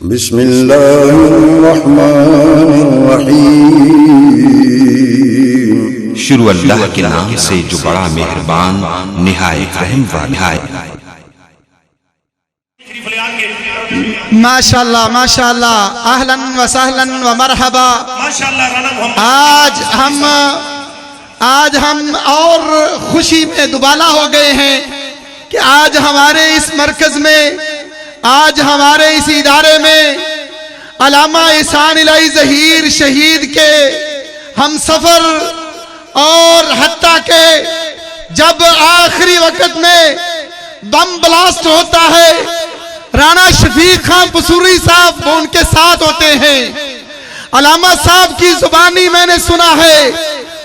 बिस्मिल्लाहिर्रहमानिर्रहीम। शुरू अल्लाह के नाम से जो बड़ा मेहरबान निहायत रहम वाला है। माशाअल्लाह माशाअल्लाह, अहलन व सहलन व मरहबा। आज हम और खुशी में दुबाला हो गए हैं कि आज हमारे इस मरकज में, आज हमारे इस इदारे में अल्लामा एहसान इलाही ज़हीर शहीद के हम सफर और हत्ता के जब आखिरी वक्त में बम ब्लास्ट होता है, राणा शफीक खान पसूरी साहब वो उनके साथ होते हैं। अल्लामा साहब की जुबानी मैंने सुना है,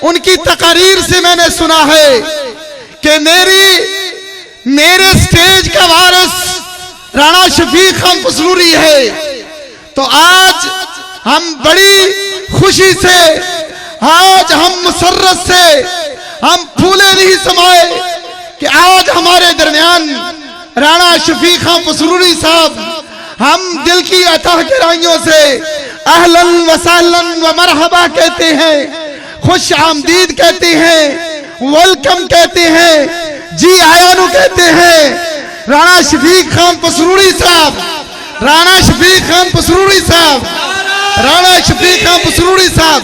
उनकी तकारीर से मैंने सुना है कि मेरे स्टेज का वारिस राणा शफीक खान पसूरी है। तो आज हम बड़ी खुशी से, आज हम मुसर्रत से, हम फूले नहीं समाए कि आज हमारे दरमियान राणा शफीक खान पसूरी साहब, हम दिल की अतः गहराइयों से अहलन व सहलन व मरहबा कहते हैं, खुश आमदीद कहते हैं, वेलकम कहते हैं, जी आयानु कहते हैं। राणा शफीक खान पसूरी साहब, राणा शफीक खान पसूरी साहब, राणा शफीक खान पसूरी साहब।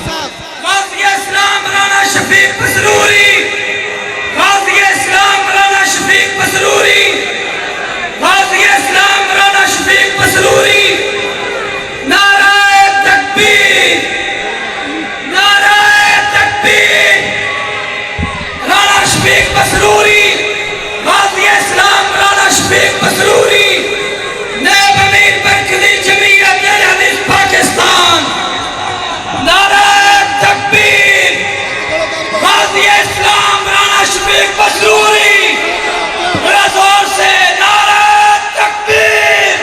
गाज़ी इस्लाम राणा शफीक पसूरी, गाज़ी इस्लाम राणा शफीक पसूरी, गाज़ी इस्लाम राणा शफीक पसूरी। नाराए तकबीर, नाराए तकबीर। राणा शफीक पसूरी, गाज़ी इस्लाम राणा शफीक पसूरी, नायब अमीर बरकती जमीयत अहले हदीस पाकिस्तान। नाराए तकबीर, गाज़ी इस्लाम राणा शफीक पसूरी। बड़ा जोर से नाराए तकबीर,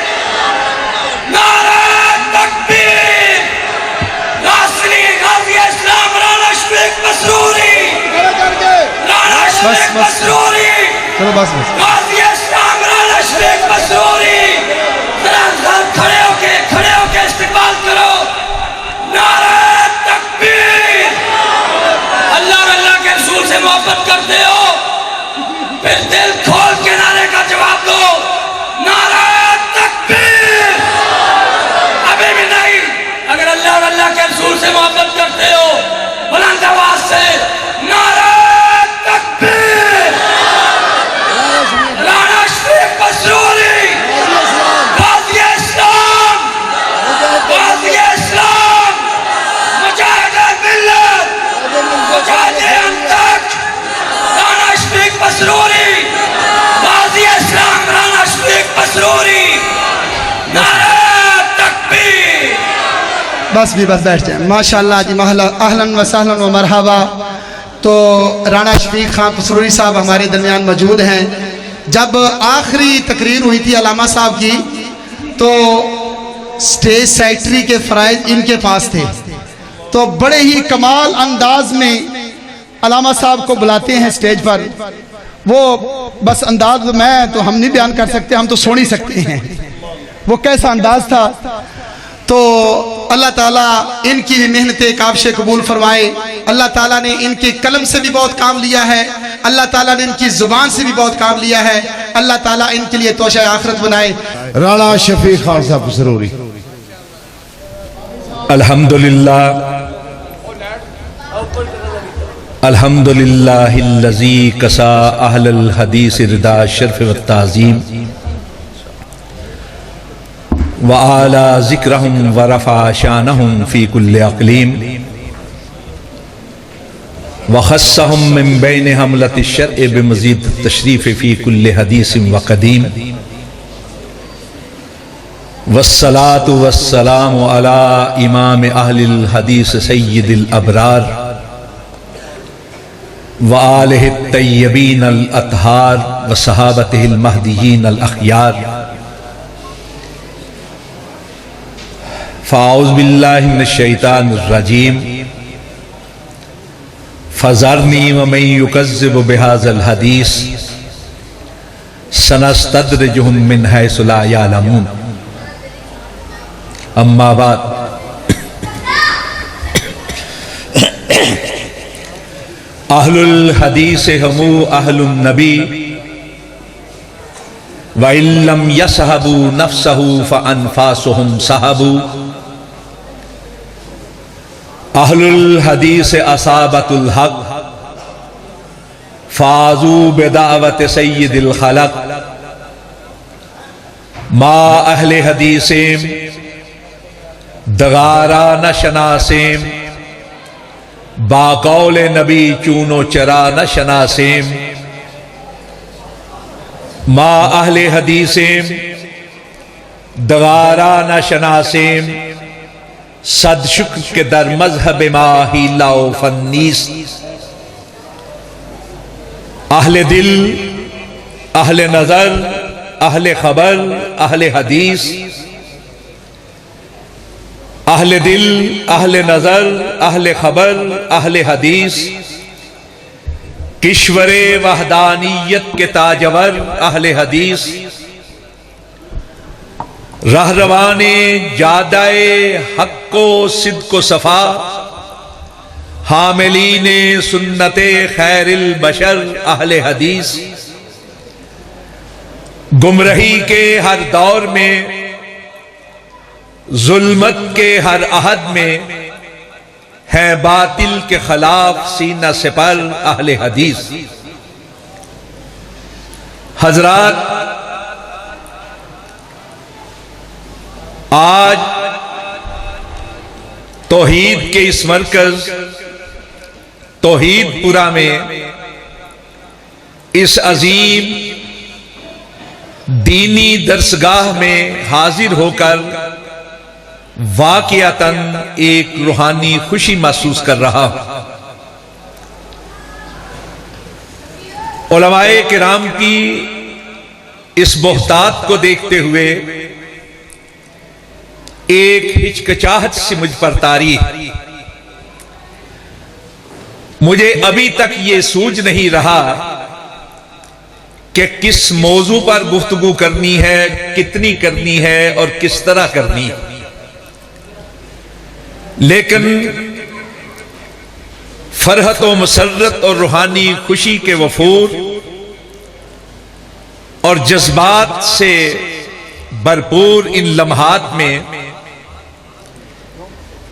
नाराए तकबीर। गाज़ी इस्लाम राणा शफीक पसूरी, राणा शफीक पसूरी, गाज़ी इस्लाम राणा शफीक पसूरी। खड़े होके इस्तिक़बाल करो। नाराए तकबीर। अल्लाह और अल्लाह के रसूल से मोहब्बत करते हो, फिर दिल खोल के नारे का जवाब दो। नाराए तकबीर। अभी भी नहीं, अगर अल्लाह और अल्लाह के रसूल से मोहब्बत करते हो बुलंद आवाज से नाराए तकबीर। राणा शफीक पसूरी, गाज़ी इस्लाम, गाज़ी इस्लाम, मुजाहिद मिल्लत, मुजाहिद अंतक। राणा शफीक पसूरी, गाज़ी इस्लाम राणा शफीक पसूरी। नाराए तकबीर। बस बैठ जाए। माशाअल्लाह जी, अहलन व सहलन व मरहबा। तो राणा शफीक खान पसूरी साहब हमारे दरमियान मौजूद हैं। जब आखिरी तकरीर हुई थी अल्लामा साहब की, तो स्टेज सेक्रेटरी के फ़राइज़ इनके पास थे। तो बड़े ही कमाल अंदाज में अल्लामा साहब को बुलाते हैं स्टेज पर। वो बस अंदाज मैं तो हम नहीं बयान कर सकते, हम तो सुन ही सकते हैं वो कैसा अंदाज था। तो अल्लाह ताला इनकी भी मेहनतें काबिश कबूल फरमाए। अल्लाह ताला ने इनके कलम से भी बहुत काम लिया है, अल्लाह ताला ने इनकी जुबान से भी बहुत काम लिया है। अल्लाह ताला इनके लिए तोशा आखिरत बनाए। राणा शफीक खान साहब पसूरी। अल्हम्दुलिल्लाह, अल्हम्दुलिल्लाहिल्लज़ी कसा अहलल हदीस रिदा शर्फ व ताज़ीम व आला ज़िक्रहुम व रफ़ा शानहुम फ़ी कुल्लि अक़लीम व ख़स्सहुम मिन बैन हमलति शर्अ बिमज़ीद तशरीफ़ फ़ी कुल्लि हदीसिम व क़दीम। वस्सलातु वस्सलामु अला इमाम अहलिल हदीस सय्यिदिल अबरार व आलिहि तय्यबीन अल अतहार व सहाबतिहिल महदियीन अल अख़यार। फ़ाऊज़ु बिल्लाहि मिनश शैतानिर रजीम। फ़ज़रनी व मन युकज़्ज़िबु बिहाज़ल हदीस सनस्तद्रिजुहुम मिन हैसु ला यअलमून। अम्मा बाद अहलुल हदीस हमू अहलुन नबी व इल्लम यसहबू नफ्सहू फअनफासुहुम सहबू। अहलुल हदीस असाबतुल हक फाजू बेदावत सय्यिदिल खलक। मा अहले हदीसेम दगारा न शनासेम बाकौल नबी चूनो चरा न शनासेम। मा अहले हदीसेम दगारा न शनासेम सदशुक के दर मजहब माही लाओ फन्नीस। अहले दिल अहले नजर अहले खबर अहले हदीस। अहले दिल अहले नजर अहले खबर अहले हदीस। किश्वरे वहदानियत के ताजवर अहले हदीस। रहरवाने जादाए हक्को सिद्को सफा हामिलीने सुन्नते खैरिल बशर अहले हदीस। गुमराही के हर दौर में जुल्मत के हर अहद में है बातिल के खिलाफ सीना सिपर अहले हदीस। हजरात, आज तौहीद के इस मरकज तौहीदपुरा में इस अजीम दीनी दरसगाह में हाजिर होकर वाक़ियतन एक रूहानी खुशी महसूस कर रहा हूं। उलमाए किराम की इस बोहतात को देखते हुए एक हिचकिचाहट से मुझ पर तारी है। मुझे अभी तक ये सूझ नहीं रहा कि किस मौजू पर गुफ्तगू करनी है, कितनी करनी है और किस तरह करनी है। लेकिन फरहत व मसरत और रूहानी खुशी के वफूर और जज्बात से भरपूर इन लम्हात में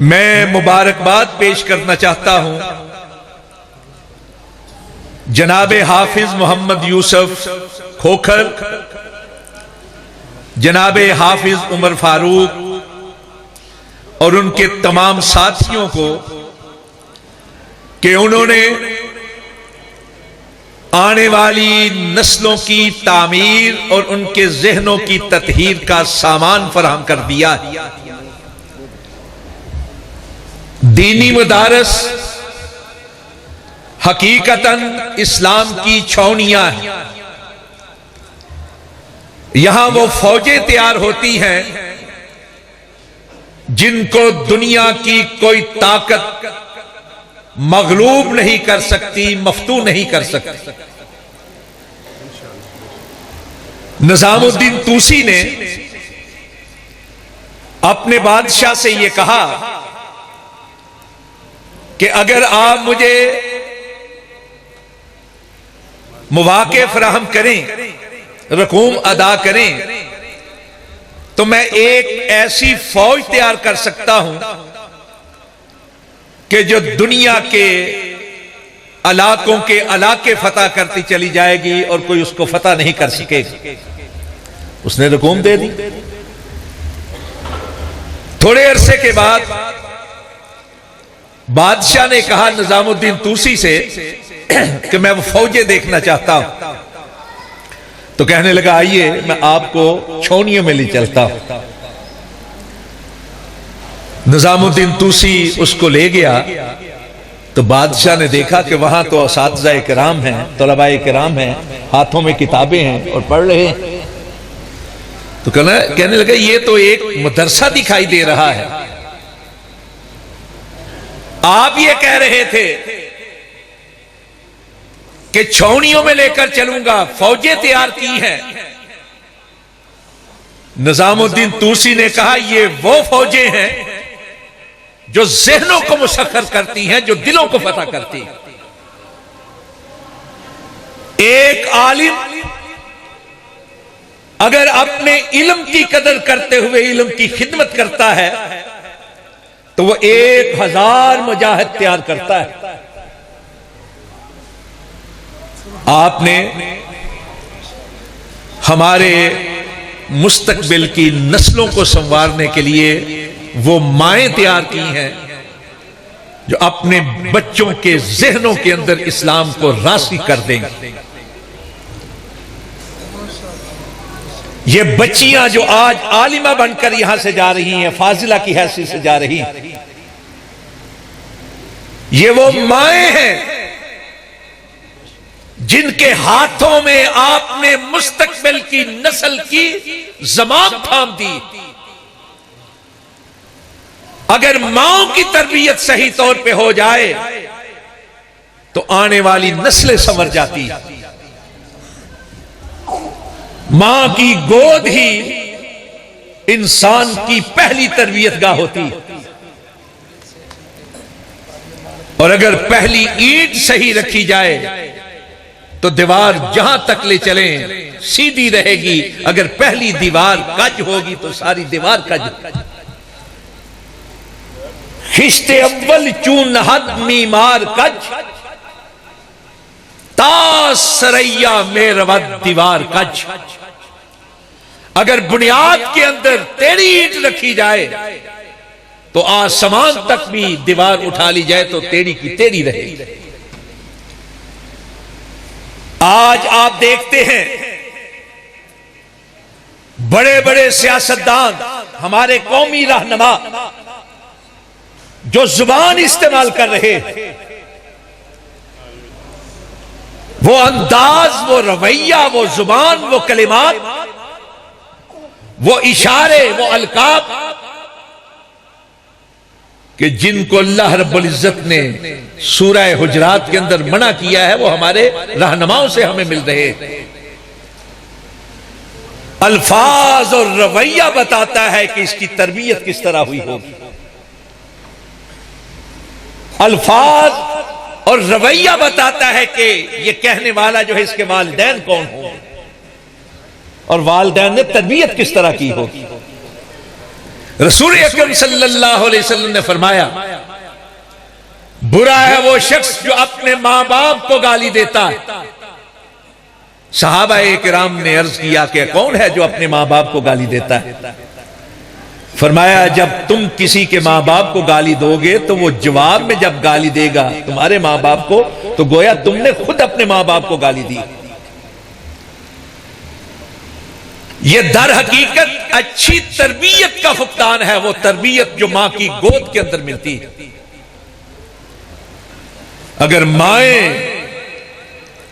मैं मुबारकबाद पेश करना चाहता हूं जनाबे हाफिज मोहम्मद यूसुफ खोखर, जनाबे हाफिज उमर फारूक और उनके तमाम साथियों को कि उन्होंने आने वाली नस्लों की तामीर और उनके जहनों की तत्हीर का सामान फराहम कर दिया है। दीनी मदारस हकीकतन इस्लाम की छावनियां हैं। यहां वो फौजें तैयार होती हैं जिनको दुनिया की कोई ताकत मगलूब नहीं कर सकती, मफ्तू नहीं कर सकती। निजामुद्दीन तूसी ने अपने बादशाह से यह कहा कि अगर आप मुझे मुवाक़े फराहम करें, रकूम अदा करें, तो मैं एक ऐसी फौज तैयार कर सकता हूं कि जो दुनिया के इलाकों के इलाके फतह करती चली जाएगी और कोई उसको फतह नहीं कर सकेगा। उसने रकूम दे दी। थोड़े अरसे के बाद बादशाह ने कहा निजामुद्दीन तूसी से कि मैं वो फौजें देखना चाहता हूं। तो कहने लगा आइए मैं आपको छावनियों में ले चलता हूं। निजामुद्दीन तूसी उसको ले गया तो बादशाह ने देखा कि वहां तो असातिज़ा किराम हैं, तलबाए किराम हैं, हाथों में किताबें हैं और पढ़ रहे हैं। तो कहने लगा ये तो एक मदरसा दिखाई दे रहा है। आप ये कह रहे थे कि छावनियों में लेकर चलूंगा, फौजें तैयार की हैं, निजामुद्दीन तूसी ने कहा, ये वो फौजें हैं जो जहनों को मुसख्खर करती हैं, जो दिलों को फतह करती हैं। एक आलिम अगर अपने इल्म की कदर करते हुए इल्म की खिदमत करता है तो वो 1000 मुजाहिद तैयार करता है। आपने हमारे मुस्तकबिल की नस्लों को संवारने के लिए वो माएं तैयार की हैं जो अपने बच्चों के जहनों के अंदर इस्लाम को रासी कर देंगे। ये बच्चियां जो आज आलिमा बनकर यहां से जा रही हैं, फाजिला की हैसियत से जा रही हैं, ये वो माएं हैं जिनके हाथों में आपने मुस्तकबिल की नस्ल की ज़माम थाम दी। अगर माओ की तरबियत सही तौर पे हो जाए तो आने वाली नस्लें संवर जाती। मां की गोद ही इंसान की पहली तरबियत गाह होती, और अगर पहली ईंट सही रखी जाए तो दीवार जहां तक ले चले सीधी रहेगी। अगर पहली दीवार कज होगी तो सारी दीवार कज। खिश्ते अव्वल चून हद मीमार कज, तासरैया मेरवत दीवार कज। अगर बुनियाद के अंदर टेढ़ी ईंट रखी जाए तो आसमान तक भी दीवार उठा ली जाए तो टेढ़ी की टेढ़ी रहेगी। आज आप देखते हैं बड़े बड़े सियासतदान, हमारे कौमी रहनुमा जो जुबान इस्तेमाल कर रहे, वो अंदाज, वो रवैया, वो जुबान, वो कलिमात, वो इशारे, वो अलकाब कि जिनको अल्लाह रब्बुल इज्जत ने सूरह हुजरात के अंदर मना किया है, वो हमारे रहनुमाओं से हमें मिल रहे हैं। अल्फाज और रवैया बताता है कि इसकी तरबियत किस तरह हुई होगी। अल्फाज और रवैया बताता है कि ये कहने वाला जो है इसके वालिदैन कौन हो और वालिदैन ने तरबियत किस तरह की होगी। रसूल अकरम सल्लल्लाहु अलैहि वसल्लम ने फरमाया, बुरा है वो शख्स जो अपने मां बाप को गाली देता है। सहाबाए किराम ने अर्ज किया कि कौन है जो अपने मां बाप को गाली देता है। फरमाया, जब तुम किसी के मां बाप को गाली दोगे तो वो जवाब में जब गाली देगा तुम्हारे मां बाप को, तो गोया तुमने खुद अपने मां बाप को गाली दी। ये दर हकीकत अच्छी तरबियत का फुकदान है, वो तरबियत जो मां की गोद के अंदर मिलती है। अगर माएं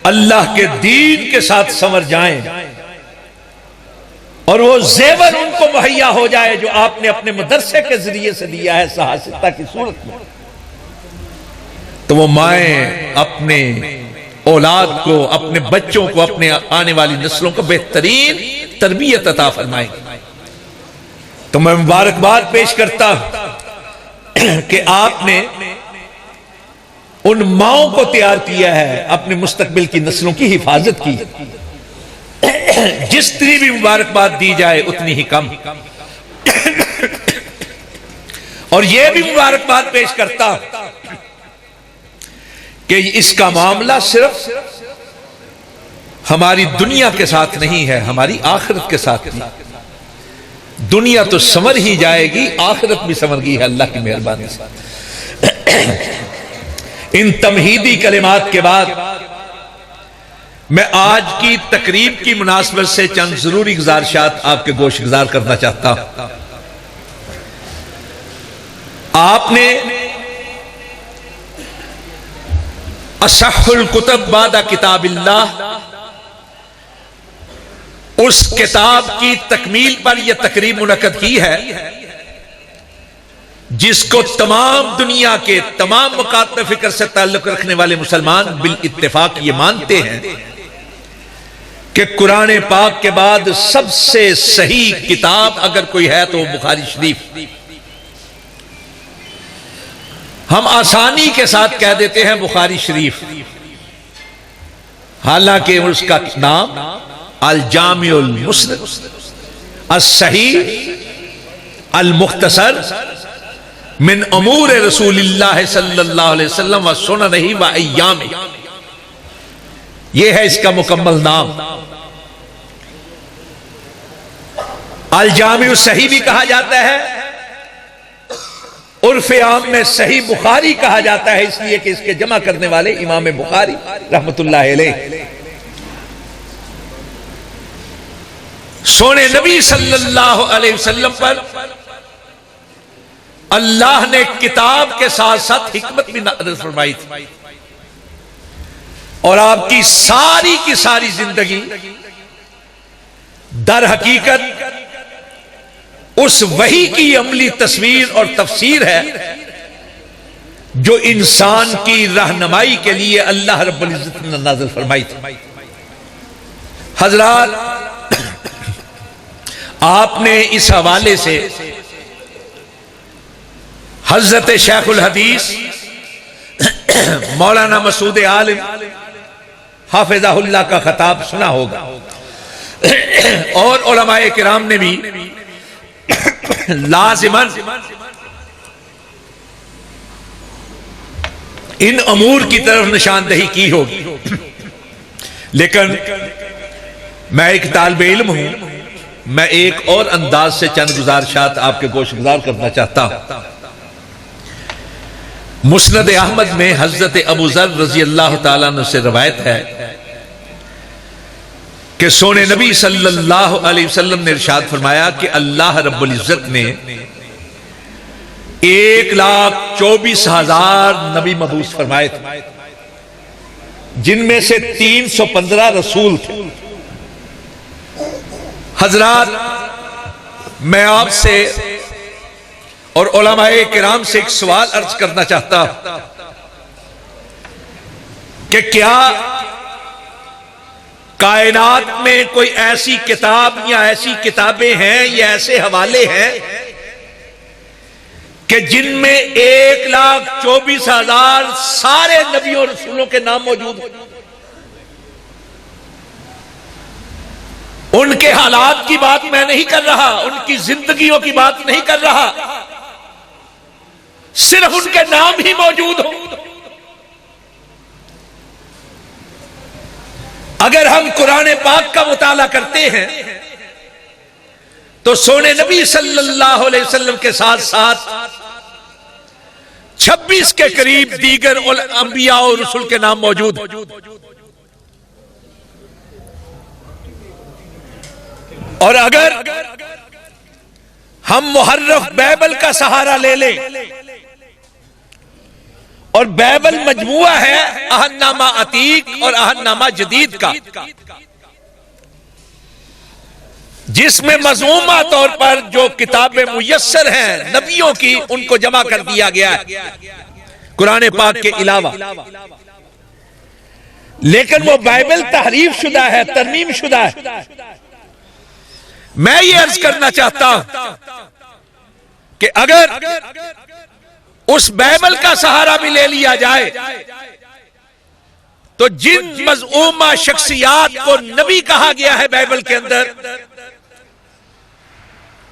अल्लाह के दीन के साथ संवर जाएं और वो जेवर उनको मुहैया हो जाए जो आपने अपने मदरसे के जरिए से दिया है सहासिता की सूरत में, तो वो माएं अपने औलाद को, अपने बच्चों को, अपने आने वाली नस्लों को बेहतरीन तरबियत अता फरमाएंगे। तो मैं मुबारकबाद पेश करता हूं कि आपने उन माओं को तैयार किया है, अपने मुस्तकबिल की नस्लों की हिफाजत की। जितनी भी मुबारकबाद दी जाए उतनी ही कम। और यह भी मुबारकबाद पेश करता हूं कि इसका मामला सिर्फ हमारी दुनिया के साथ नहीं है, हमारी आखिरत के साथ भी। दुनिया तो संवर ही जाएगी, आखिरत भी संवर गई है अल्लाह की मेहरबानी से। इन तमहीदी कलिमात के बाद मैं आज की तकरीब की मुनासबत से चंद जरूरी गुजारिशात आपके गोशगुजार करना चाहता हूं। आपने असहुल कुतब बादा किताबिल्लाह, उस किताब की तकमील पर यह तकरीब मुनक्कद की है जिसको तमाम दुनिया के तमाम मुकातब फिक्र से ताल्लुक रखने वाले मुसलमान बिल इत्तेफाक ये मानते हैं कि कुरान पाक के बाद सबसे सही किताब अगर कोई है तो बुखारी शरीफ। हम आसानी के साथ कह देते हैं बुखारी शरीफ, हालांकि उसका नाम अल जामिउल मुस्नद अस-सहीह अल मुख्तसर मिन उमूर रसूलिल्लाह सल्लल्लाहु अलैहि वसल्लम व सुननिही व अय्यामी, यह है इसका मुकम्मल नाम। अल जामिउ सही भी कहा जाता है, उर्फ आम में सही बुखारी कहा जाता है, इसलिए कि इसके जमा करने वाले इमाम बुखारी रहमतुल्लाह अलैह। सोने नबी सल्लल्लाहु अलैहि वसल्लम पर अल्लाह ने किताब के साथ साथ हिकमत भी नाज़िल फरमाई थी, और आपकी सारी की सारी जिंदगी दर हकीकत उस वही की अमली तस्वीर और तफसीर है जो इंसान की रहनुमाई के लिए अल्लाह रब्बुल इज्जत ने नाज़िल फरमाई थी। हजरात, आपने इस हवाले से हजरत शेखुल हदीस मौलाना मसूद आलिम हाफिज़हुल्लाह का खताब सुना होगा, और उलमाए किराम ने भी लाजिमन इन अमूर की तरफ निशानदही की होगी। लेकिन मैं एक तालिबे इल्म हूं, मैं एक और अंदाज से चंद गुजारिशात आपके गोशगुजार करना चाहता हूं। मुस्नद अहमद में हजरत अबू ज़र रज़ी अल्लाह ताला अन्हु से रवायत है कि सोने नबी सल्लल्लाहु अलैहि वसल्लम ने इरशाद फरमाया कि अल्लाह रब्बुल इज्जत ने 1,24,000 नबी मबूस फरमाए थे, जिनमें से 315 रसूल थे। हजरात, मैं आपसे और उलमाए किराम से एक सवाल अर्ज करना चाहता हूं कि क्या कायनात में कोई ऐसी किताब या ऐसी किताबें हैं या ऐसे हवाले हैं कि जिनमें 1,24,000 सारे नबियों रसूलों के नाम मौजूद हैं? उनके हालात की बात मैं नहीं कर रहा, उनकी जिंदगियों की बात नहीं कर रहा, सिर्फ उनके नाम ही मौजूद हो। अगर हम कुरान पाक का मुताला करते हैं तो सोने नबी सल्लल्लाहु अलैहि वसल्लम के साथ साथ 26 के करीब दीगर अंबिया और रसूल के नाम मौजूद हैं। और अगर हम मुहर्रफ बाइबल का सहारा ले लें, और बाइबल मजमुआ है अहदनामा अतीक और अहदनामा जदीद का, जिसमें मज़मूमा तौर पर जो किताबें मुयस्सर हैं नबियों की, उनको जमा कर दिया गया है कुरान पाक के अलावा। लेकिन वो बाइबल तहरीफ शुदा है, तरमीम शुदा है। मैं ये अर्ज करना चाहता हूं कि अगर उस बाइबल का सहारा भी ले लिया जाए तो जिन मज़ऊमा शख्सियात को नबी कहा गया है बाइबल के अंदर,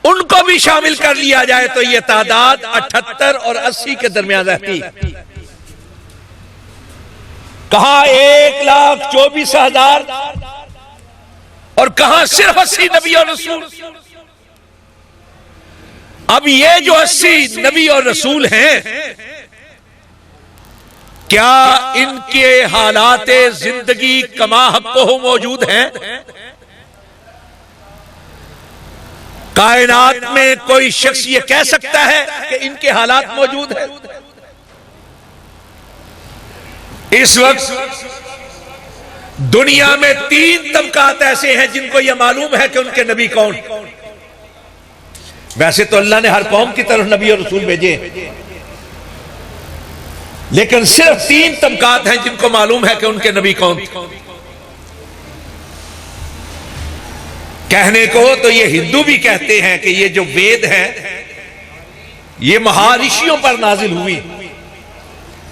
उनको भी शामिल कर लिया जाए तो यह तादाद 78 और 80 के दरमियान रहती है। कहां 1,24,000 और कहां सिर्फ 80 नबी और रसूल। अब ये जो 80 नबी और रसूल हैं, क्या इनके हालाते जिंदगी कमा हक़्क़ो मौजूद हैं? कायनात में कोई शख्स ये कह सकता है कि इनके हालात मौजूद हैं? इस वक्त दुनिया में 3 तबकात ऐसे हैं जिनको यह मालूम है कि उनके नबी कौन। वैसे तो अल्लाह ने हर कौम की तरफ नबी और रसूल भेजे, लेकिन सिर्फ 3 तबकात हैं जिनको मालूम है कि उनके नबी कौन। कहने को तो ये हिंदू भी कहते हैं कि ये जो वेद है ये महर्षियों पर नाजिल हुई,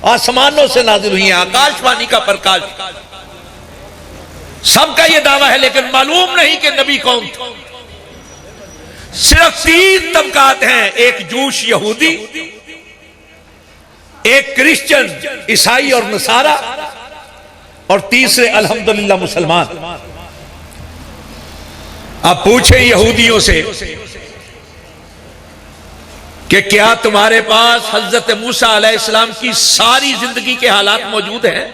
आसमानों से नाजिल हुई है, आकाशवाणी का प्रकाश। सबका ये दावा है, लेकिन मालूम नहीं कि नबी कौन था। सिर्फ 3 तबकात हैं, एक जूश यहूदी, एक क्रिश्चियन ईसाई और नसारा, और तीसरे अल्हम्दुलिल्लाह मुसलमान। अब पूछे यहूदियों से कि क्या तुम्हारे पास हजरत मूसा अलैहिस्सलाम की सारी जिंदगी के हालात मौजूद हैं?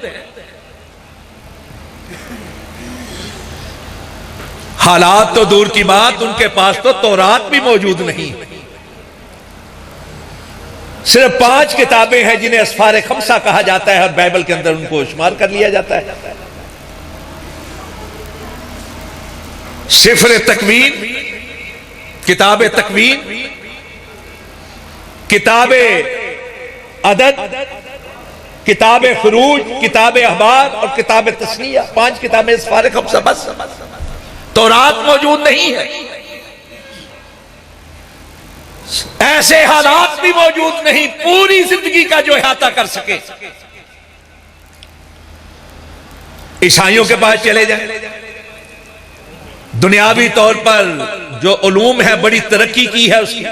हालात तो दूर की बात, उनके पास तो तौरात भी मौजूद नहीं। सिर्फ 5 किताबें हैं जिन्हें अस्फार खमसा कहा जाता है, और बाइबल के अंदर उनको शुमार कर लिया जाता है। सिफर तकवीन, किताब तकवीन, किताब अदद, किताब फुरूज, किताब अहबार और किताब तस्निया। 5 किताबें अस्फार खमसा बस। तौरात मौजूद नहीं है। ऐसे हालात भी मौजूद नहीं पूरी जिंदगी का जो अहाता कर सके। ईसाइयों के पास चले जाए, दुनियावी तौर पर जो उलूम है बड़ी तरक्की की है उसकी,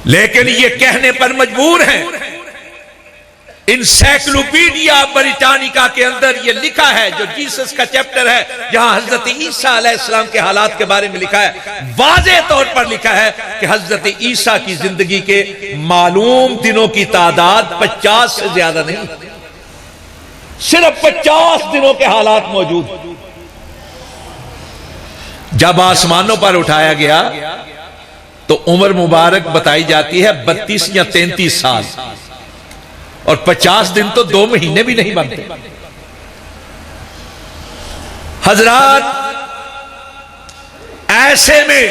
लेकिन ये कहने पर मजबूर हैं। इंसाइक्लोपीडिया ब्रिटानिका के अंदर ये लिखा है, जो जीसस का चैप्टर है, जहां हजरत ईसा अलैहिस्सलाम के हालात के बारे में लिखा है, वाज़े तौर पर लिखा है कि हजरत ईसा की जिंदगी के मालूम दिनों की तादाद 50 से ज्यादा नहीं, सिर्फ 50 दिनों के हालात मौजूद। जब आसमानों पर उठाया गया तो उम्र मुबारक बताई जाती है 32 या 33 साल, और 50 दिन तो 2 महीने भी नहीं बनते। हजरात, ऐसे में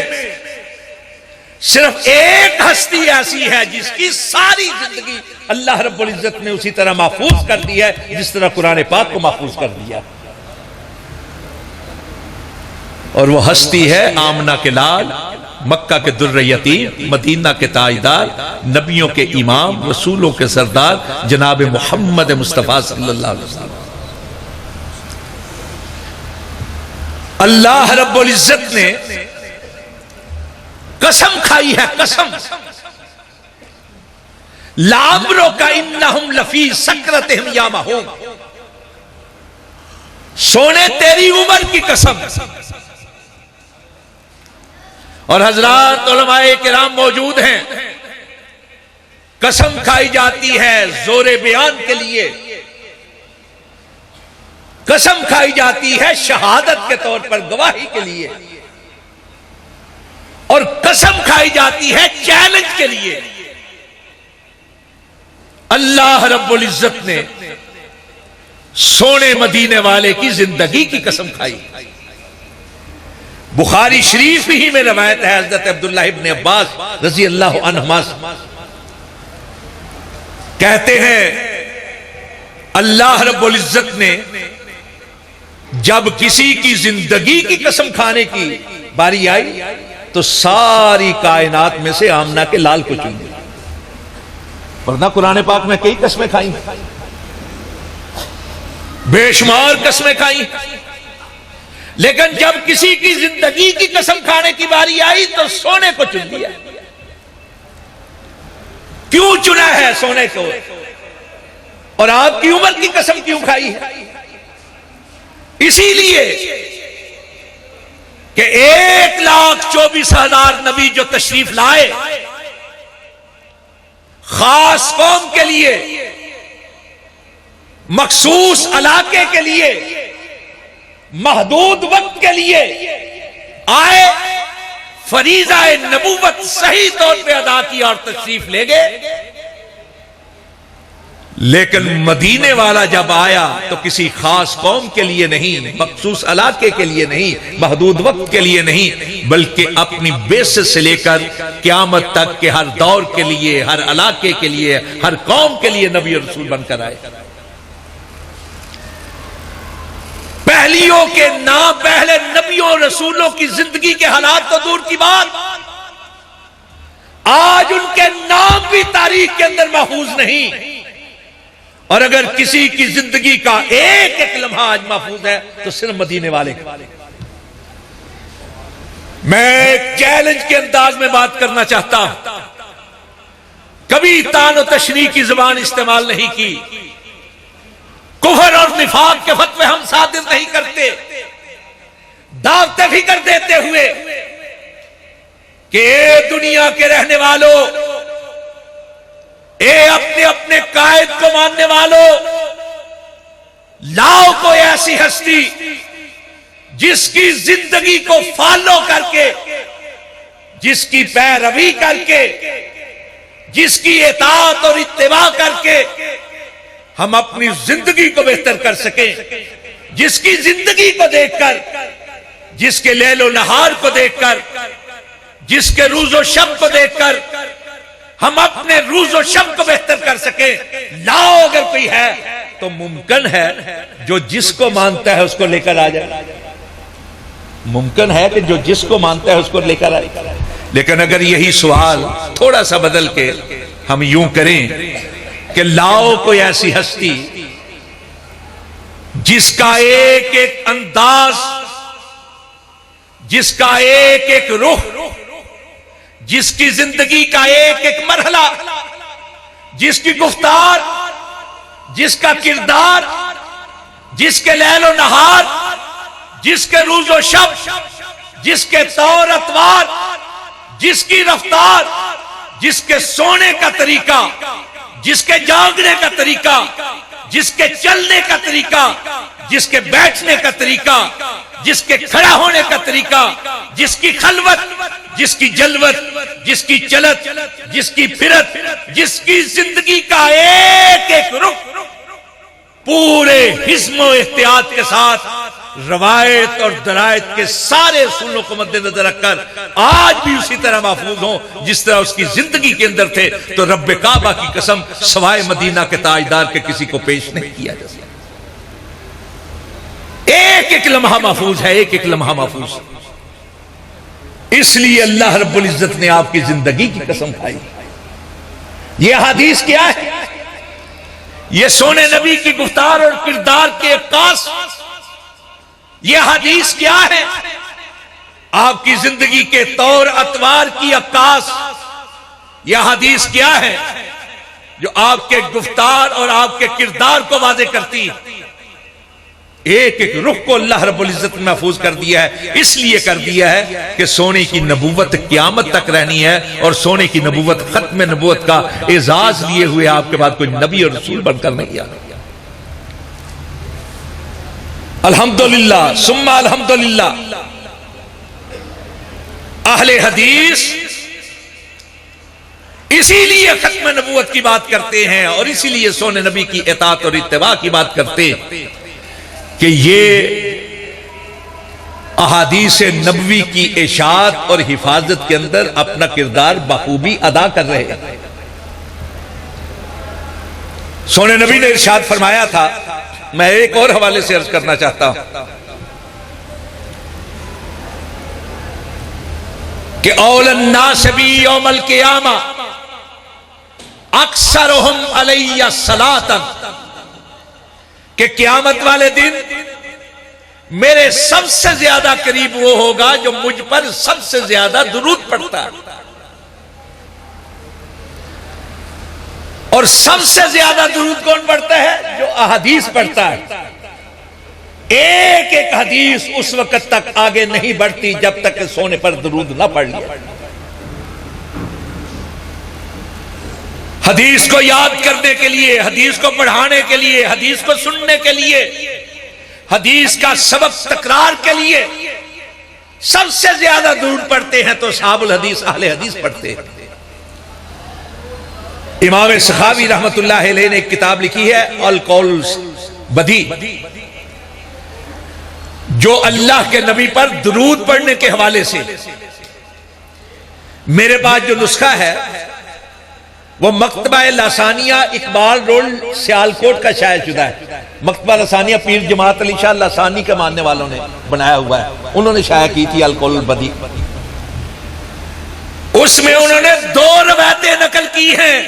सिर्फ एक हस्ती ऐसी है जिसकी सारी जिंदगी अल्लाह रब्बुल इज्जत ने उसी तरह महफूज कर दी है जिस तरह कुरान पाक को महफूज कर दिया, और वो हस्ती है आमना के लाल, मक्का के दुर्र यतीम, मदीना के ताजदार, नबियों के इमाम, रसूलों के सरदार, जनाब मोहम्मद मुस्तफा सल्लल्लाहु अलैहि वसल्लम। अल्लाह रब्बुल इज्जत ने कसम खाई है, कसम, लामरो का इन्नहुम लफी सकरतिहिम यामहून, सोने तेरी उम्र की कसम। और हजरात उलमाए किराम मौजूद हैं, कसम खाई जाती है जोरे बयान के लिए, कसम खाई जाती है शहादत के तौर पर गवाही के लिए, और कसम खाई जाती है चैलेंज के लिए। अल्लाह रब्बुल इज्जत ने सोने मदीने वाले की जिंदगी की कसम खाई। बुखारी शरीफ ही में रवायत है हजरत अब्दुल्लाह इब्न अब्बास रजी अल्लाह अन्हुमा कहते हैं, अल्लाह रब्बुल इज्जत ने जब किसी की जिंदगी की कसम खाने की बारी आई तो सारी कायनात में से आमना के लाल को चुन लिया, वरना कुरान पाक में कई कस्में खाई, बेशुमार कस्में खाई, लेकिन जब किसी की जिंदगी की कसम खाने की बारी आई तो सोने को चुन लिया। क्यों चुना है सोने को, और आपकी उम्र की कसम क्यों खाई है? इसीलिए कि 1,24,000 नबी जो तशरीफ लाए खास कौम के लिए, मखसूस इलाके के लिए, महदूद वक्त के लिए आए, फरीज़ाए नबूवत सही तौर पे अदा की और तशरीफ ले गए। लेकिन मदीने वाला जब आया तो किसी खास कौम के लिए नहीं, मखसूस इलाके के लिए नहीं, महदूद वक्त के लिए नहीं, बल्कि अपनी बेसिस से लेकर क़यामत तक के हर दौर के लिए, हर इलाके के लिए, हर कौम के लिए नबी और रसूल बनकर आए। पहलियों के नाम, पहले नबियों रसूलों की जिंदगी के हालात तो दूर की बात, आज उनके नाम भी तारीख के अंदर महफूज नहीं। और अगर किसी की जिंदगी का एक एक लम्हा आज महफूज है तो सिर्फ मदीने वाले का। मैं चैलेंज के अंदाज में बात करना चाहता हूं, कभी तान और तशरीह की जुबान इस्तेमाल नहीं की, कुफर और निफाक के फतवे हम सादिर नहीं करते, दावते भी कर देते हुए कि ए दुनिया के रहने वालों, ए अपने अपने कायद को मानने वालों, लाओ कोई ऐसी हस्ती जिसकी जिंदगी को फॉलो करके, जिसकी पैरवी करके, जिसकी इताअत और इत्तिबा करके हम अपनी जिंदगी को बेहतर कर सकें, जिसकी जिंदगी को देखकर, जिसके लैलो नहार को देखकर, जिसके रूजो शब को देखकर हम अपने रूजो शब को बेहतर कर सके। लाओ अगर कोई है तो मुमकिन है जो जिसको मानता है उसको लेकर आ जाए, मुमकिन है कि जो जिसको मानता है उसको लेकर आए। लेकिन अगर यही सवाल थोड़ा सा बदल के हम यूं करें कि लाओ कोई ऐसी हस्ती जिसका एक एक अंदाज, जिसका एक एक रुख, जिसकी जिंदगी का एक एक मरहला, जिसकी गुफ्तार, जिसका किरदार, जिसके लैलो नहार, जिसके रूजो शब, जिसके तौर अतवार, जिसकी रफ्तार, जिसके सोने का तरीका, जिसके जागने का तरीका, जिसके चलने का तरीका, जिसके बैठने का तरीका, जिसके खड़ा होने का तरीका, जिसकी खलवत, जिसकी जलवत, जिसकी चलत, जिसकी फिरत, जिसकी जिंदगी का एक एक रुख पूरे हिस्मो एहतियात के साथ रवायत और दरायत के सारे उसूलों को मद्देनजर रखकर आज भी उसी तरह महफूज हो जिस तरह उसकी जिंदगी के अंदर थे, तो रब्बे काबा की कसम सवाए मदीना के ताजदार के किसी को पेश नहीं किया जा सकता। एक एक लम्हा महफूज है, एक एक लम्हा महफूज। इसलिए अल्लाह रब्बुल इज्जत ने आपकी जिंदगी की कसम खाई। यह हदीस क्या है? यह सोने नबी की गुफ्तार और किरदार के अक्कास। यह हदीस क्या है? आपकी जिंदगी के तौर अतवार की अक्कास। यह हदीस क्या है? जो आपके गुफ्तार और आपके किरदार को वाज़ेह करती है। एक एक रुख को अल्लाह रब्बुल इज्जत ने महफूज कर दिया है। इसलिए कर दिया है कि सोने की नबूवत क़यामत तक रहनी है, और सोने की नबूवत खत्म नबूवत का एजाज लिए हुए आपके बाद कोई नबी और रसूल बनकर नहीं आया। अल्हम्दुलिल्लाह सुम्मा अल्हम्दुलिल्लाह। अहले हदीस इसीलिए खत्म नबूवत की बात करते हैं और इसीलिए सोने नबी की इताअत और इत्तिबा की बात करते हैं कि ये अहादीस नबवी की इशाअत और हिफाजत के अंदर अपना किरदार बखूबी अदा कर रहे हैं। सोने नबी ने इरशाद फरमाया था, मैं एक और हवाले से अर्ज करना चाहता हूं कि औलन्नास बी यौमल क़ियामा अक्सरुहुम अलैया सलातन, कि क़यामत वाले दिन मेरे सबसे ज्यादा करीब वो होगा जो मुझ पर सबसे ज्यादा दुरूद पढ़ता है। और सबसे ज्यादा दुरूद कौन पढ़ता है? जो अहदीस पढ़ता है। एक एक हदीस उस वक्त तक आगे नहीं बढ़ती जब तक सोने पर दुरूद ना पढ़ लिया। हदीस को याद करने के लिए, हदीस को पढ़ाने के लिए, हदीस को सुनने के लिए, हदीस का सबक तकरार के लिए सबसे ज्यादा दुरूद पढ़ते हैं तो असहाबुल हदीस, अहले हदीस पढ़ते हैं। इमाम सखावी रहमतुल्लाह अलैह ने एक किताब लिखी है अल कौल बदी, जो अल्लाह के नबी पर दुरूद पढ़ने के हवाले से। मेरे पास जो नुस्खा है वो मकतबा लासानिया इकबाल रोड सियालकोट का शाया शुदा है। मकतबा लासानिया पीर जमात अली शाह लासानी के मानने वालों ने बनाया हुआ है, उन्होंने शाया की थी अलकोल बदी। उसमें उन्होंने 2 रवायतें नकल की हैं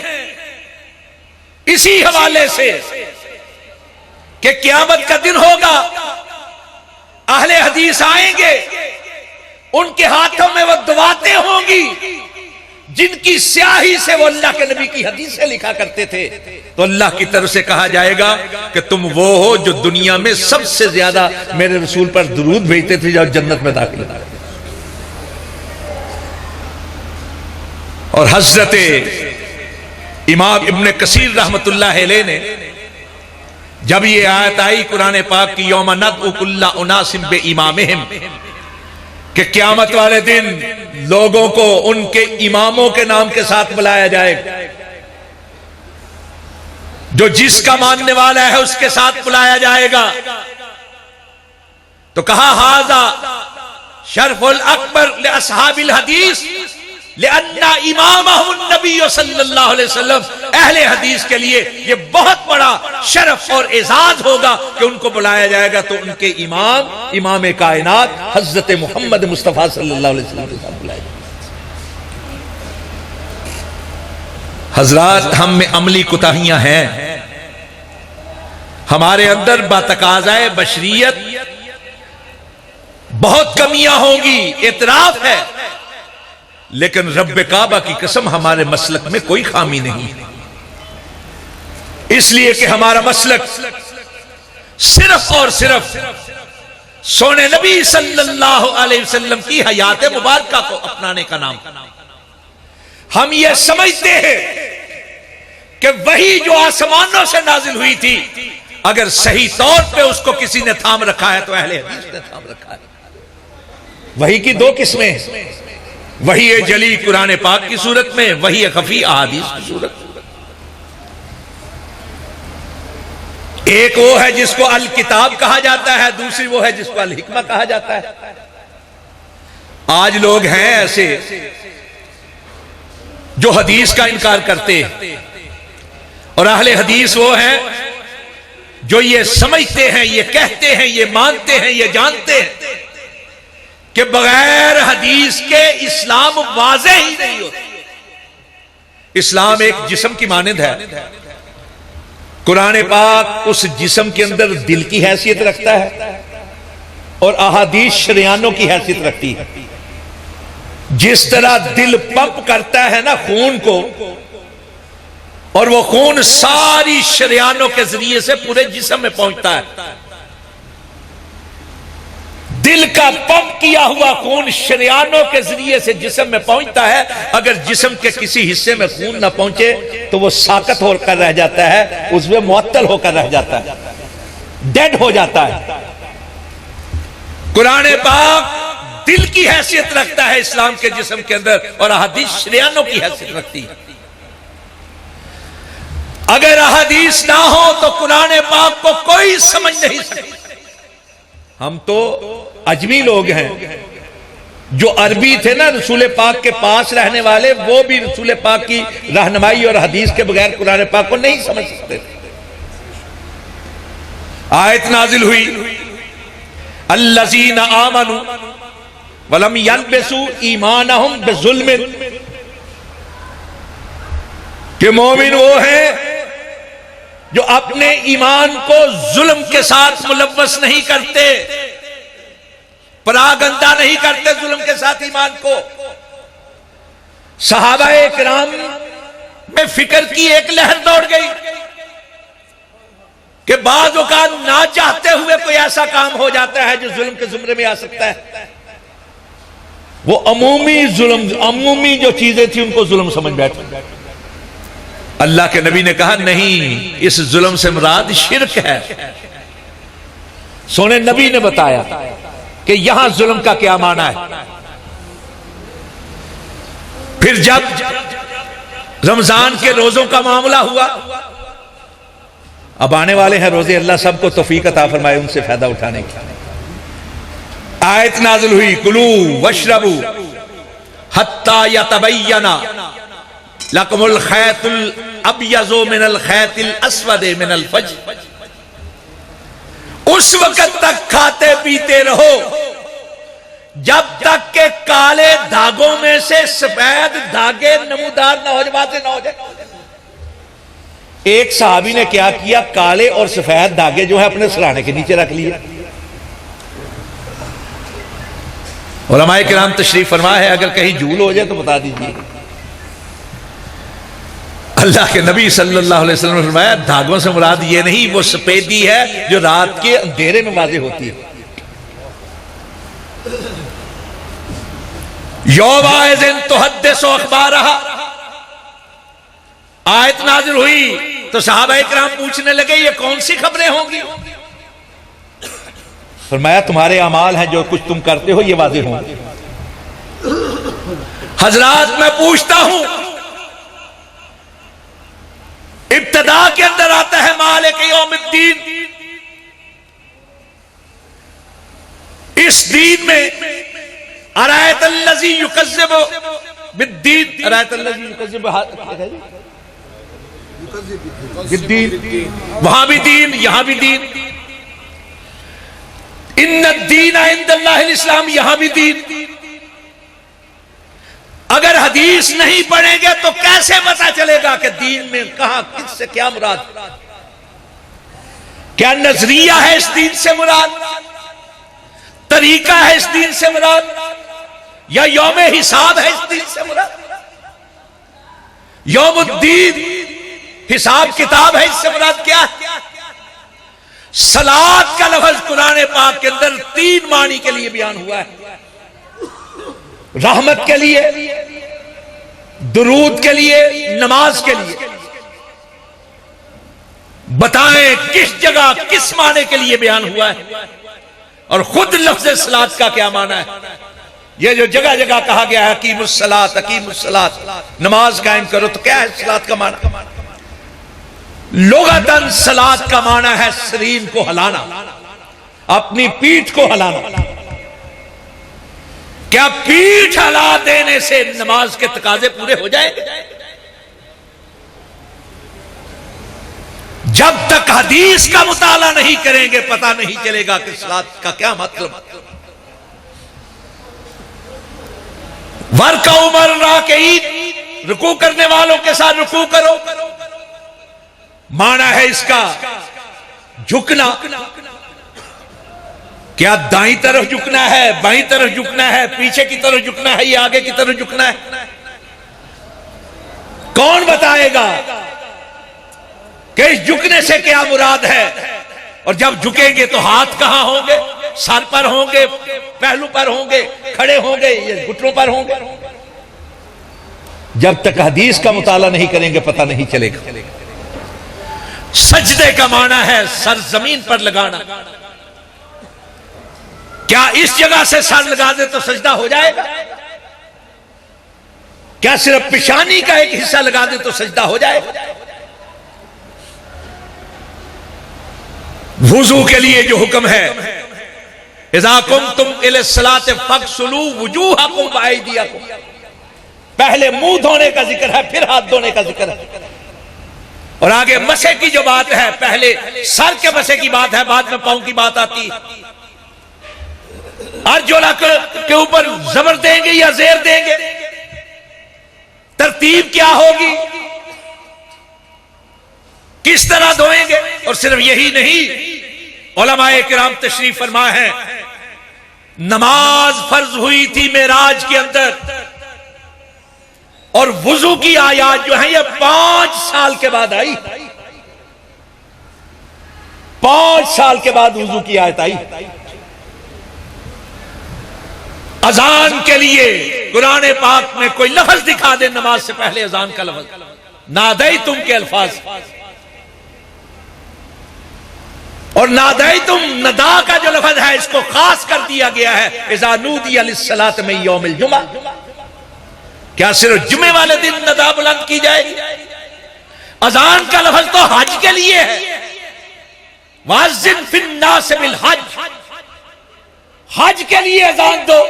इसी हवाले से कि क़यामत का दिन होगा, अहले हदीस आएंगे, उनके हाथों में वो दुआतें होंगी जिनकी स्याही से वो अल्लाह के नबी की हदीसें लिखा करते थे। तो अल्लाह की तरफ से कहा जाएगा कि तुम वो हो जो दुनिया में सबसे ज्यादा मेरे रसूल पर दुरूद भेजते थे, जाओ जन्नत में दाखिल हो। और हजरत इमाम इब्ने कसीर रहमतुल्लाह अलैह ने जब ये आयत आई कुरान पाक की यौम नदउ कुल्ला उनासिम बे इमामिहिम कि क़यामत वाले दिन लोगों को उनके इमामों के नाम के साथ बुलाया जाएगा, जो जिसका मानने वाला है उसके साथ बुलाया जाएगा। तो कहा हाजा शरफुल अकबर ले असहाबिल हदीस लिअन्ना इमामहुन नबी सल्लल्लाहु अलैहि वसल्लम, अहले हदीस के लिए ये बहुत बड़ा शरफ और एजाज होगा कि उनको बुलाया जाएगा तो उनके इमाम कायनात हजरत मोहम्मद मुस्तफा सल्लल्लाहु अलैहि वसल्लम के साथ बुलाया जाएगा। हजरात, हम में अमली कुताहियां हैं, हमारे अंदर बातकाज़ाए बशरियत बहुत कमियां होंगी, इतराफ है, लेकिन रब्बे काबा की कसम हमारे मसलक में कोई खामी नहीं है, इसलिए कि हमारा मसलक सिर्फ और सिर्फ सोने नबी सल्लल्लाहु अलैहि वसल्लम की हयात मुबारका को अपनाने का नाम। हम ये समझते हैं कि वही जो आसमानों से नाजिल हुई थी, अगर सही तौर पे उसको किसी ने थाम रखा है तो अहले हदीस ने थाम रखा है। वही की 2 किस्में हैं, वही है जली कुरान पाक की सूरत में, वही है खफी अहादीस की सूरत में। एक वो है जिसको अल किताब कहा जाता है, दूसरी वो है जिसको अल हिकमा कहा जाता है। आज लोग हैं ऐसे जो हदीस का इनकार करते हैं, और अहले हदीस वो हैं जो ये समझते हैं, ये कहते हैं, ये मानते हैं, ये जानते हैं कि बगैर हदीस के इस्लाम वाज़े ही नहीं होता। इस्लाम एक जिस्म की मानंद है, कुरान पाक उस जिस्म के अंदर दिल की हैसियत रखता है और अहादीस शरियानों की हैसियत रखती है। जिस तरह दिल पंप करता है ना खून को, और वो खून सारी शरियानों के जरिए से पूरे जिस्म में पहुंचता है, दिल का पंप किया हुआ खून शरियानों के जरिए से जिस्म में पहुंचता है। अगर जिस्म के किसी हिस्से में खून ना पहुंचे तो वो साकत होकर रह जाता है, उसमें मुअत्तल होकर रह जाता है, डेड हो जाता है। कुरान पाक दिल की हैसियत रखता है इस्लाम के जिस्म के अंदर, और अहादीस शरियानों की हैसियत रखती है। अगर अहादीस ना हो तो कुरान पाक को कोई समझ नहीं सकता। हम तो अजमी लोग हैं, जो अरबी थे ना रसूल पाक के पास रहने वाले, वो भी रसूल पाक की रहनुमाई और हदीस के बगैर कुरान पाक को नहीं समझ सकते थे। आयत नाजिल हुई अल्लज़ीना आमनू वलम यल्बिसू ईमानहुम बिज़ुल्म, कि मोमिन वो है जो अपने ईमान को जुल्म के साथ मुलव्वस नहीं करते, परागंदा नहीं करते जुल्म के साथ ईमान को। सहाबाए किराम में फिक्र की एक लहर दौड़ गई कि बाज़ औक़ात ना चाहते हुए कोई ऐसा काम हो जाता है जो जुल्म के जुमरे में आ सकता है। वो अमूमी जुल्म, अमूमी जो चीजें थी उनको जुल्म समझ बैठे। अल्लाह के नबी ने कहा नहीं, इस जुल्म से मुराद शिर्क है। सोने नबी ने बताया कि यहां जुल्म का क्या माना है। फिर जब रमजान के रोजों का मामला हुआ, अब आने वाले हैं रोजे, अल्लाह सबको तौफीक अता फरमाए उनसे फायदा उठाने की। आयत नाज़िल हुई कुलू वशरबू हत्ता यतबय्यना लकुमुल खैतुल अबयज़ु मिनल खैतिल अस्वदे मिनल फज्र। उस वक्त तक खाते पीते रहो जब तक के काले धागों में से सफेद धागे नमूदार न हो जाए। एक सहाबी ने क्या किया, काले और सफेद धागे जो है अपने सराहने के नीचे रख लिए। उलमाए किराम तशरीफ फरमा है, अगर कहीं झूल हो जाए तो बता दीजिए। अल्लाह के नबी सल्लल्लाहु अलैहि वसल्लम ने फरमाया, धागों से मुराद ये नहीं वो सफेदी है जो रात के अंधेरे में वाज़ेह होती है। यौमाइज़िन तुहद्दिसु अख़बारहा, आयत नाज़िल हुई तो सहाबाए किराम पूछने लगे ये कौन सी खबरें होंगी। फरमाया तुम्हारे अमाल हैं, जो कुछ तुम करते हो ये वाज़ेह होंगे। हजरात मैं पूछता हूं, इब्तिदा के अंदर आता है मालिक यौमिद्दीन। इस दीन में अरायतल्लज़ी युकज़्ज़िबु बिद्दीन, अरायतल्लज़ी युकज़्ज़िबु बिद्दीन, वहां भी दीन यहां भी दीन। इन्नद्दीन इंदल्लाहिल इस्लाम, यहां भी दीन। अगर हदीस नहीं पढ़ेंगे तो कैसे पता चलेगा कि दीन में कहां किससे क्या मुराद। क्या नजरिया है इस दीन से मुराद, तरीका है इस दीन से मुराद, या यौम हिसाब है इस दीन से मुराद। यौमुद्दीन हिसाब किताब है, इससे मुराद क्या है। सलात का लफ्ज कुरान पाक के अंदर 3 मानी के लिए बयान हुआ है, रहमत के लिए, दुरूद के लिए, नमाज के लिए। बताएं किस जगह किस माने के लिए बयान हुआ है, और खुद लफ्ज सलात का क्या माना है। ये जो जगह जगह कहा गया है अकीमुस्सलात अकीमुस्सलात, नमाज कायम करो, तो क्या है सलात का माना। लुगतन सलात का माना है शरीर को हिलाना, अपनी पीठ को हिलाना। क्या पीठ हिला देने से नमाज के तकाजे पूरे हो जाएंगे। जब तक हदीस का मुताला नहीं करेंगे पता नहीं चलेगा कि सलात का क्या मतलब। वर्का उमर राकईन, रुकू करने वालों के साथ रुकू करो, माना है इसका झुकना। क्या दाईं तरफ झुकना है, बाईं तरफ झुकना है, पीछे की तरफ झुकना है, या आगे की तरफ झुकना है। कौन बताएगा कि इस झुकने से क्या मुराद है। और जब झुकेंगे तो हाथ कहां होंगे, सर पर होंगे, पहलू पर होंगे, खड़े होंगे, ये घुटनों पर होंगे। जब तक हदीस का मुताला नहीं करेंगे पता नहीं चलेगा। सजदे का माना है सर जमीन पर लगाना। क्या इस जगह से सर लगा दे तो सजदा हो जाएगा। क्या सिर्फ पेशानी का एक हिस्सा लगा दे तो सजदा हो जाएगा। वुजू के लिए जो हुक्म है, इज़ा कुमतुम इलस्सलाति फगसुलू वुजूहकुम व अयदियकुम, पहले मुंह धोने का जिक्र है, फिर हाथ धोने का जिक्र है। और आगे मसे की जो बात है, पहले सर के मसे की बात है, बाद में पांव की बात आती है। अर्जुला के ऊपर जबर देंगे या जेर देंगे, तरतीब क्या होगी, किस तरह धोएंगे। और सिर्फ यही नहीं, उलमाए किराम तशरीफ फरमा है, नमाज फर्ज हुई थी मेराज के अंदर, और वुजू की आयात जो है ये 5 साल के बाद आई। 5 साल के बाद वुजू की आयत आई। अजान के लिए कुरान पाक में कोई लफ्ज दिखा दे नमाज से पहले अजान का लफ्ज, नादई तुम के अल्फाज, और नादई तुम नदा का जो लफ्ज है इसको खास कर दिया गया है, इज़ा नूदिया लिस्सलात में यौमिल जुमा। क्या सिर्फ जुमे वाले दिन नदा बुलंद की जाएगी। अजान का लफ्ज तो हज के लिए है, वाज़िन फिन्नास बिल हज, हज के लिए अजान दो।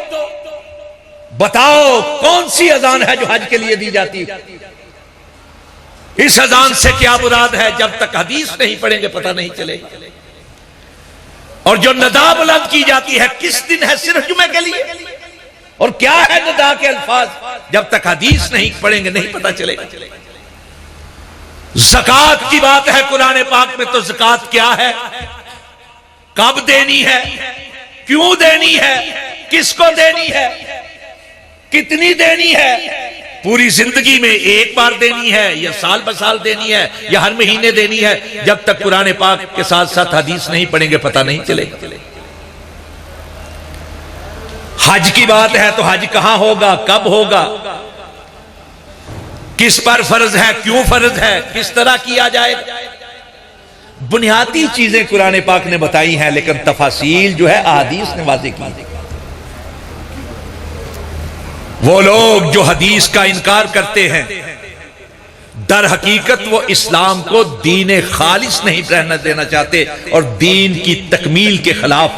बताओ कौन सी अजान है जो हज के लिए दी जाती है। इस अजान से क्या मुराद है? जब तक हदीस नहीं पढ़ेंगे पता नहीं चलेगा। और जो नदा बुलंद की जाती है किस दिन है? सिर्फ जुमे के लिए। और क्या है नदा के अल्फाज? जब तक हदीस नहीं पढ़ेंगे नहीं पता चलेगा। ज़कात की बात है कुरान पाक में, तो ज़कात क्या है, कब देनी है, क्यों देनी है, किसको देनी है, कितनी देनी है, पूरी जिंदगी में एक बार देनी है या साल ब साल देनी है या हर महीने देनी है? जब तक कुरान पाक के साथ साथ हदीस नहीं पढ़ेंगे पता नहीं चलेगा। हज की बात है तो हज कहां होगा, कब होगा, किस पर फर्ज है, क्यों फर्ज है, किस तरह किया जाएगा? बुनियादी चीजें कुरान पाक ने बताई हैं, लेकिन तफासील जो है अहादीस ने वाज़ेह की। वो लोग जो हदीस का इनकार करते हैं, दर हकीकत वो इस्लाम को दीन खालिस नहीं रहने देना चाहते और दीन की तकमील के खिलाफ।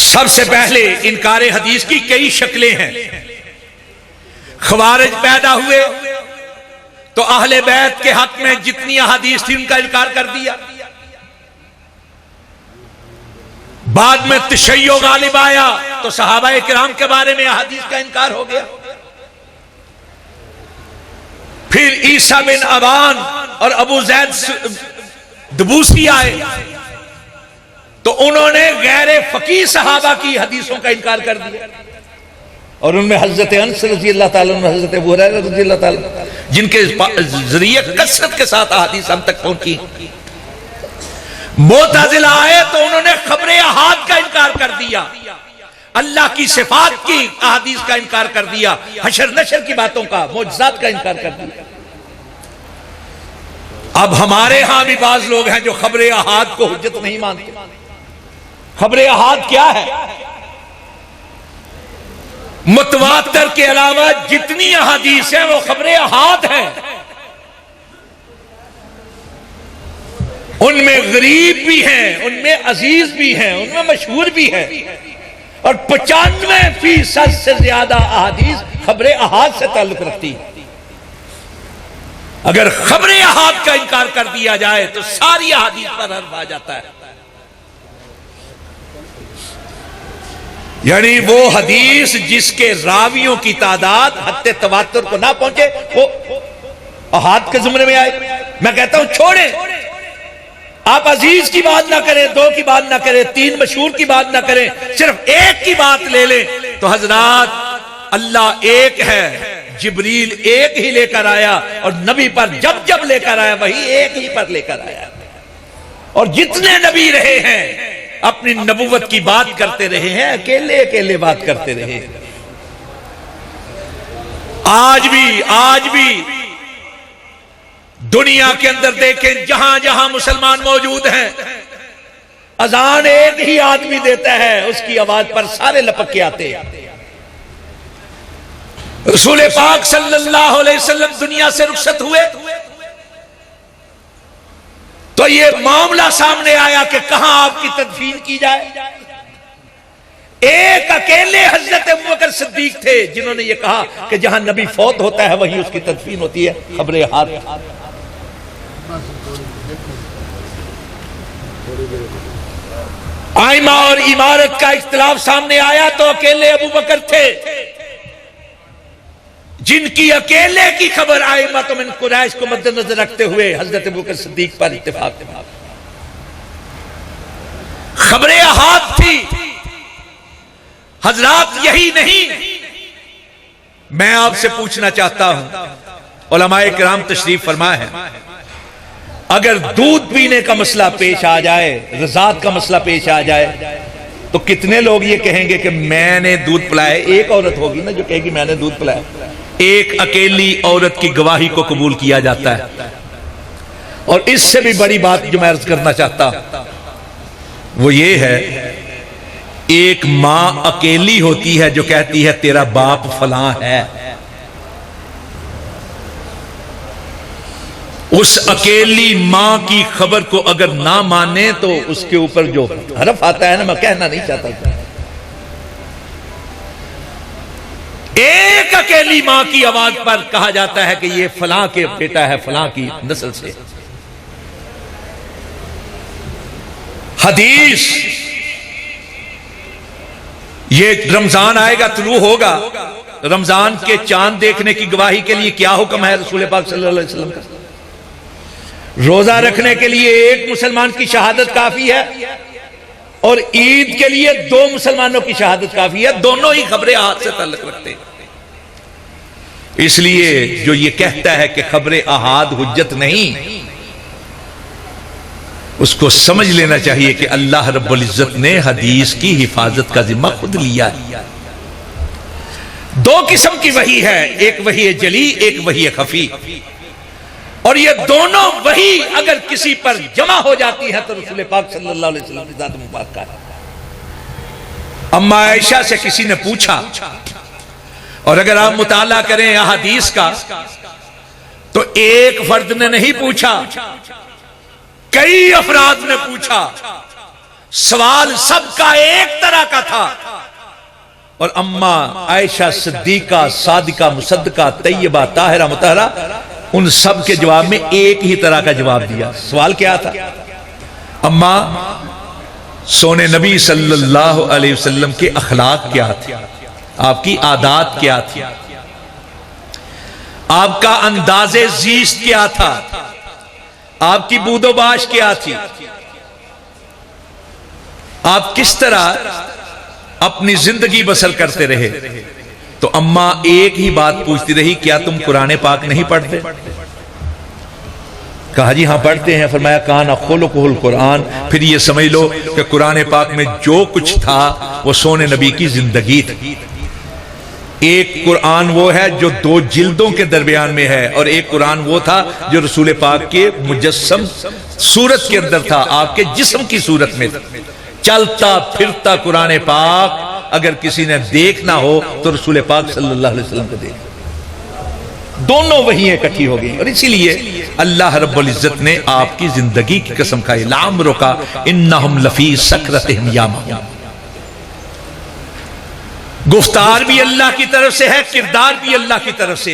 सबसे पहले इनकार हदीस की कई शक्लें हैं। खवारिज पैदा हुए तो अहले बैत के हक में जितनी हदीस थी उनका इनकार कर दिया। बाद में तशय्यो गालिब आया तो सहाबाए किराम के बारे में हदीस का इनकार हो गया। फिर ईसा बिन अबान और अबू जैद दबूसी आए तो उन्होंने गैर फकीह सहाबा की हदीसों का इनकार कर दिया। और उनमें हजरत अनस रज़ी अल्लाह ताला अन्हु, हजरत अबू हुरैरा रज़ी अल्लाह ताला, जिनके जरिए कसरत के साथ हदीस हम तक पहुंची। मुअतज़िला आए तो उन्होंने खबरे अहाद का इनकार कर दिया, अल्लाह की सिफात की अहादीस का इनकार कर दिया, हशर नशर की बातों का, मुअजिज़ात का इनकार कर दिया। अब हमारे यहां भी बाज लोग हैं जो खबरे अहाद को हुज्जत नहीं मानते। खबरे अहाद क्या है? मुतवातर के अलावा जितनी अहादीस है वो खबरे अहाद है। उनमें गरीब भी हैं, उनमें अजीज भी हैं, उनमें मशहूर भी है। और 95% से ज्यादा अहादीस खबरे अहाद से ताल्लुक रखती है। अगर खबरे अहाद का इनकार कर दिया जाए तो सारी अहादीस पर हर्फ आ जाता है। यानी वो हदीस जिसके रावियों की तादाद हत्ते तवातुर को ना पहुंचे वो अहाद के जुमरे में आए। मैं कहता हूं छोड़े, आप अजीज की बात ना करें, 2 की बात ना करें, 3 मशहूर की बात ना करें, सिर्फ एक की बात ले लें तो हजरात अल्लाह एक है, जिब्रील एक ही लेकर आया और नबी पर जब जब लेकर आया वही एक ही पर लेकर आया। और जितने नबी रहे हैं अपनी नबुवत की बात करते रहे हैं, अकेले अकेले बात करते रहे। आज भी दुनिया के अंदर देखें, जहां जहां मुसलमान मौजूद हैं, अजान एक ही आदमी देता है, उसकी आवाज पर सारे लपक के आते हैं। रसूल पाक सल्लल्लाहु अलैहि वसल्लम दुनिया से रुखसत हुए तो ये मामला सामने आया कि कहां आपकी तदफीन की जाए। एक अकेले हजरत अबू बकर सिद्दीक थे जिन्होंने ये कहा कि जहां नबी फौत होता है वहीं उसकी तदफीन होती है। खबरे हाथ आइमा और इमारत का इख्तिलाफ सामने आया तो अकेले अबू बकर थे जिनकी अकेले की खबर आइमा तो मिन कुरैश को मद्देनजर रखते हुए हजरत अबू बकर सिद्दीक पर इत्तेफाक। खबरें अहाद थी हजरात। यही नहीं, मैं आपसे पूछना चाहता हूं, उलमाए किराम तशरीफ फरमा है, अगर दूध पीने का मसला पेश आ जाए, रज़ात का मसला पेश आ जाए, तो कितने लोग ये कहेंगे कि मैंने दूध पिलाया? एक औरत होगी ना जो कहेगी मैंने दूध पिलाया। एक अकेली औरत की गवाही को कबूल किया जाता है। और इससे भी बड़ी बात जो मैं अर्ज करना चाहता हूं वो ये है, एक मां अकेली होती है जो कहती है तेरा बाप फलां है। उस अकेली मां की खबर को अगर ना माने तो उसके ऊपर जो हरफ आता है ना, मैं कहना नहीं चाहता। एक अकेली मां की आवाज पर कहा जाता है कि ये फलां के बेटा है, फलां की नस्ल से। हदीस, ये रमजान आएगा, तुलू होगा, रमजान के चांद देखने की गवाही के लिए क्या हुक्म है रसूल पाक सल्लल्लाहु अलैहि वसल्लम का? रोजा रखने के लिए एक मुसलमान की शहादत काफी है और ईद के लिए 2 मुसलमानों की शहादत काफी है। दोनों ही खबरें हाथ से ताल्लुक रखते हैं। इसलिए जो ये कहता है कि खबरें अहाद हुज्जत नहीं, उसको समझ लेना चाहिए कि अल्लाह रब्बुल इज्जत ने हदीस की हिफाजत का जिम्मा खुद लिया है। 2 किस्म की वही है, एक वही है जली, एक वही है खफी। और ये दोनों वही अगर किसी पर जमा हो जाती है तो रसूल पाक सल्लल्लाहु अलैहि वसल्लम की ज़ात मुबारक है। अम्मा आयशा से किसी ने पूछा, और अगर आप मुताला करें हदीस का तो एक फर्द ने नहीं पूछा, कई अफराद ने पूछा। सवाल सबका एक तरह का था और अम्मा आयशा सिद्दीका सादिका मुसद्दका तैयबा ताहिरा मुतहरा उन सब के जवाब में एक ही तरह का जवाब दिया। सवाल क्या था? अम्मा, सोने नबी सल्लल्लाहु अलैहि वसल्लम के अखलाक क्या थे, आपकी आदात क्या थी, आपका अंदाजे जीस्त क्या था, आपकी बूदोबाश क्या थी, आप किस तरह अपनी जिंदगी बसर करते रहे। तो अम्मा एक ही बात पूछती रही, क्या तुम कुरान पाक नहीं पढ़ते? कहा जी हाँ पढ़ते हैं। फरमाया काना खुलुकुल कुरान, फिर ये समझ लो कि कुरान पाक में जो कुछ था वो सोने नबी की जिंदगी थी। एक कुरान वो है जो 2 जिल्दों के दरमियान में है और एक कुरान वो था जो रसूल पाक के मुजस्सम सूरत के अंदर था, आपके जिस्म की सूरत में था। चलता फिरता कुरान पाक अगर किसी ने देखना हो तो रसूल पाक सल्लल्लाहु अलैहि वसल्लम को देख। दोनों वही इकट्ठी हो गई और इसीलिए अल्लाह रब्बुल इज्जत ने आपकी जिंदगी की कसम खाई, लाम रोका इन्नहुम लफी सकरतिहिम यामहून। गुफ्तार भी अल्लाह की तरफ से है, किरदार भी अल्लाह की तरफ से।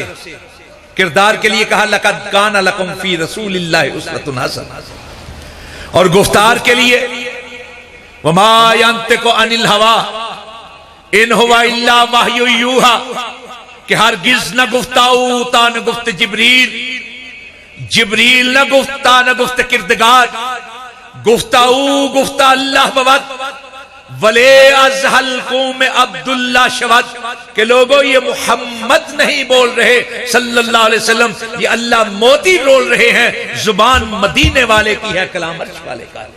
किरदार के लिए कहा लक़द काना लकुम फी रसूलिल्लाहि उस्वतुन हसना, और गुफ्तार के लिए वमा यंतिकु अनिल हवा इन हुवा इल्ला वहयु यूहा, कि हरगिज न गुफ्ताऊ ता न गुफ्त जिब्रील, जिब्रील न गुफ्ता न गुफ्त किरदगार, गुफ्ताऊ गुफ्ता अल्लाह बवत वले अजहल कौम अब्दुल्ला शवत, के लोगों ये मोहम्मद नहीं बोल रहे सल्लल्लाहु अलैहि वसल्लम, ये अल्लाह मोती बोल रहे हैं, जुबान मदीने वाले की है, कलाम अर्श वाले का।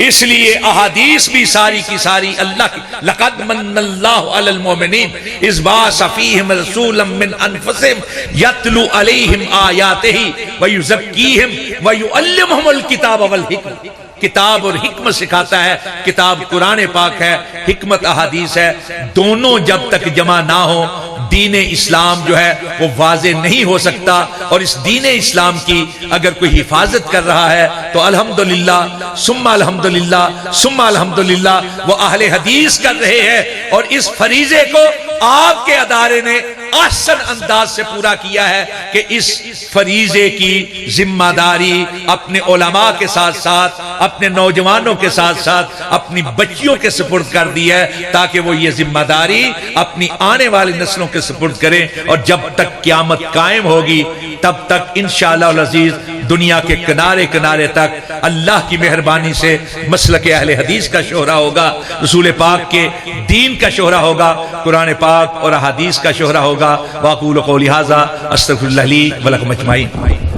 इसलिए अहादीस भी सारी की सारी अल्लाह की। लक़द मन्नल्लाहु अलल मोमिनीन इज़ बअसा फ़ीहिम रसूलन मिन अनफुसिहिम यतलू अलैहिम आयातिही व युज़क्कीहिम व युअल्लिमुहुमुल किताब वल हिकमत। किताब और हिकमत सिखाता है। किताब कुरान पाक है, हिकमत अहादीस है। दोनों जब तक जमा ना हो दीन इस्लाम जो है वो वाज़े नहीं हो सकता। और इस दीन इस्लाम की अगर कोई हिफाजत कर रहा है तो अल्हम्दुलिल्लाह सुम्मा अल्हम्दुलिल्लाह सुम्मा अल्हम्दुलिल्लाह वो अहले हदीस कर रहे हैं। और इस फरीजे को आपके अदारे ने आसन अंदाज से पूरा किया है कि इस फरीजे की जिम्मेदारी अपने उलमा के साथ साथ अपने नौजवानों के साथ साथ अपनी बच्चियों के सुपुर्द कर दी है, ताकि वो ये जिम्मेदारी अपनी आने वाली नस्लों के सुपुर्द करें। और जब तक क़यामत कायम होगी तब तक इंशाअल्लाह अज़ीज दुनिया के किनारे किनारे तक अल्लाह की मेहरबानी से मसलक अहले हदीस का शोहरा होगा, रसूल पाक के दीन का शोहरा होगा, कुरान पाक और अहादीस का शोहरा होगा। वाक़ूलु क़ौली हाज़ा अस्तग़फिरुल्लाह ली व लकुम अजमाईन।